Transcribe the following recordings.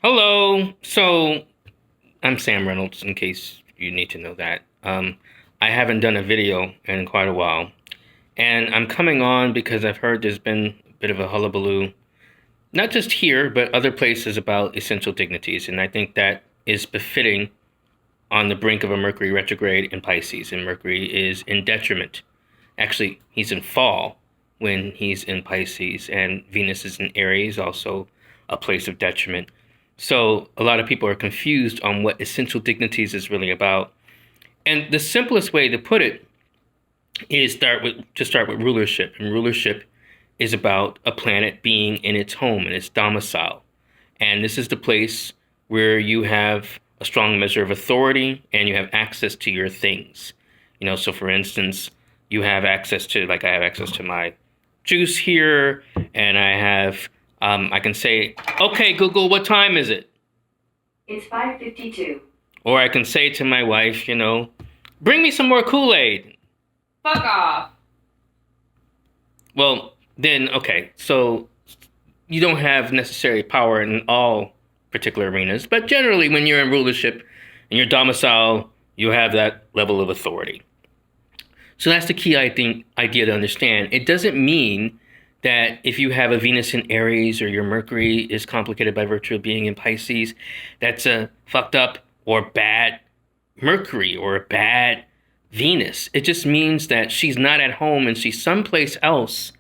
Hello. So I'm Sam Reynolds, in case you need to know that. I haven't done a video in quite a while, and I'm coming on because I've heard there's been a bit of a hullabaloo, not just here, but other places about essential dignities, and I think that is befitting on the brink of a Mercury retrograde in Pisces, and Mercury is in detriment. Actually, he's in fall when he's in Pisces, and Venus is in Aries, also a place of detriment. So a lot of people are confused on what essential dignities is really about. And the simplest way to put it is start with rulership. And rulership is about a planet being in its home, in its domicile. And this is the place where you have a strong measure of authority and you have access to your things. So for instance, you have access to, like, I have access to my juice here, and I can say, okay, Google, what time is it? It's 5:52. Or I can say to my wife, bring me some more Kool-Aid. Fuck off. Well, then, okay, so you don't have necessary power in all particular arenas, but generally when you're in rulership, in your domicile, you have that level of authority. So that's the key, I think, idea to understand. It doesn't mean that if you have a Venus in Aries or your Mercury is complicated by virtue of being in Pisces, that's a fucked up or bad Mercury or a bad Venus. It just means that she's not at home and she's someplace else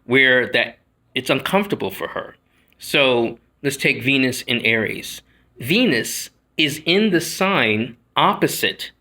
where that it's uncomfortable for her. So let's take Venus in Aries. Venus is in the sign opposite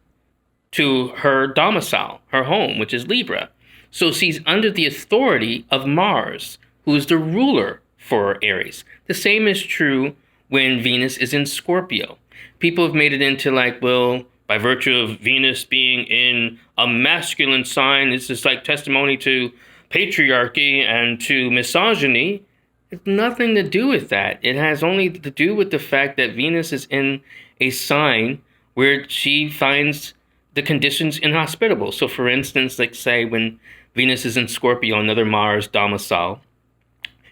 to her domicile, her home, which is Libra. So she's under the authority of Mars, who is the ruler for Aries. The same is true when Venus is in Scorpio. People have made it into like, well, by virtue of Venus being in a masculine sign, this is like testimony to patriarchy and to misogyny. It's nothing to do with that. It has only to do with the fact that Venus is in a sign where she finds the conditions inhospitable. So for instance, like say when Venus is in Scorpio, another Mars domicile,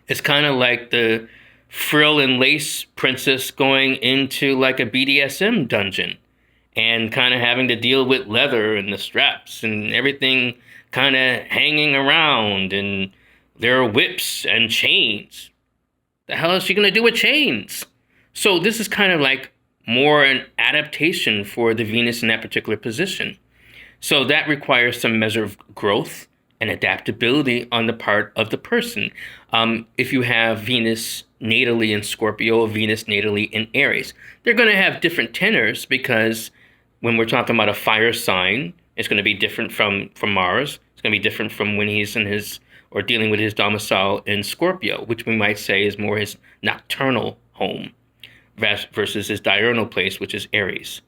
it's kind of like the frill and lace princess going into like a BDSM dungeon and kind of having to deal with leather and the straps and everything kind of hanging around, and there are whips and chains. The hell is she going to do with chains? So this is kind of like more an adaptation for the Venus in that particular position. So that requires some measure of growth and adaptability on the part of the person. If you have Venus natally in Scorpio or Venus natally in Aries, they're going to have different tenors because when we're talking about a fire sign, it's going to be different from Mars. It's going to be different from when he's in his or dealing with his domicile in Scorpio, which we might say is more his nocturnal home versus his diurnal place, which is Aries.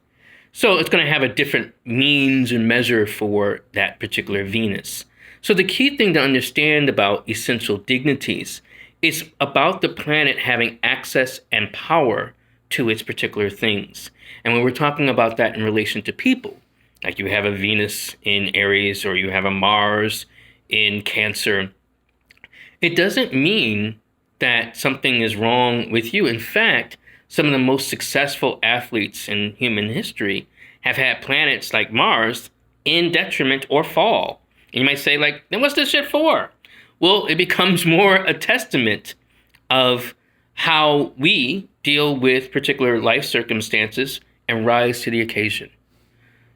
So it's going to have a different means and measure for that particular Venus. So the key thing to understand about essential dignities is about the planet having access and power to its particular things. And when we're talking about that in relation to people, like you have a Venus in Aries or you have a Mars in Cancer, it doesn't mean that something is wrong with you. In fact, some of the most successful athletes in human history have had planets like Mars in detriment or fall. And you might say, like, then what's this shit for? Well, it becomes more a testament of how we deal with particular life circumstances and rise to the occasion.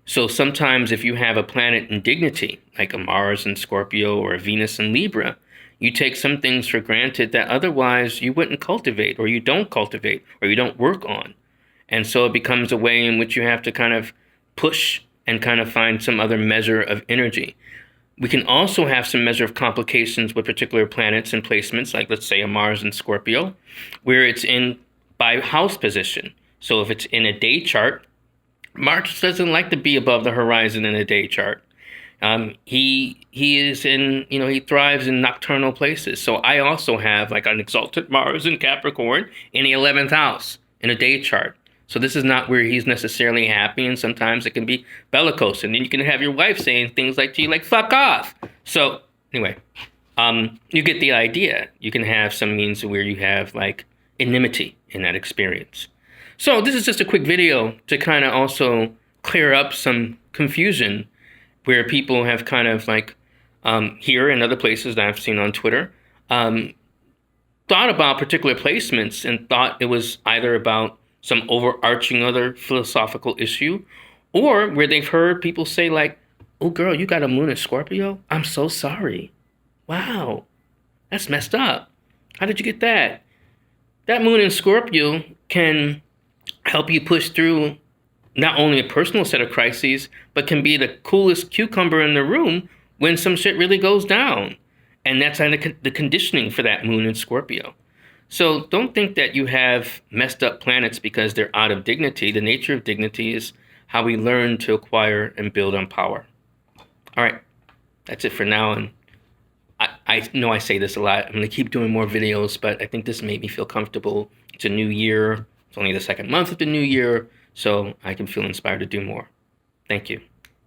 So sometimes if you have a planet in dignity, like a Mars in Scorpio or a Venus in Libra, you take some things for granted that otherwise you wouldn't cultivate, or you don't cultivate, or you don't work on. And so it becomes a way in which you have to kind of push and kind of find some other measure of energy. We can also have some measure of complications with particular planets and placements, like let's say a Mars in Scorpio, where it's in by house position. So if it's in a day chart, Mars doesn't like to be above the horizon in a day chart. He is in, he thrives in nocturnal places. So I also have like an exalted Mars in Capricorn in the 11th house in a day chart. So this is not where he's necessarily happy, and sometimes it can be bellicose. And then you can have your wife saying things like to you, like, fuck off. So anyway, you get the idea. You can have some means where you have like enmity in that experience. So this is just a quick video to kind of also clear up some confusion where people have kind of like here and other places that I've seen on Twitter thought about particular placements and thought it was either about some overarching other philosophical issue, or where they've heard people say like, "Oh girl, you got a moon in Scorpio? I'm so sorry. Wow, that's messed up. How did you get that?" That moon in Scorpio can help you push through not only a personal set of crises, but can be the coolest cucumber in the room when some shit really goes down. And that's the conditioning for that moon in Scorpio. So don't think that you have messed up planets because they're out of dignity. The nature of dignity is how we learn to acquire and build on power. All right, that's it for now. And I know I say this a lot. I'm going to keep doing more videos, but I think this made me feel comfortable. It's a new year. It's only the second month of the new year, so I can feel inspired to do more. Thank you.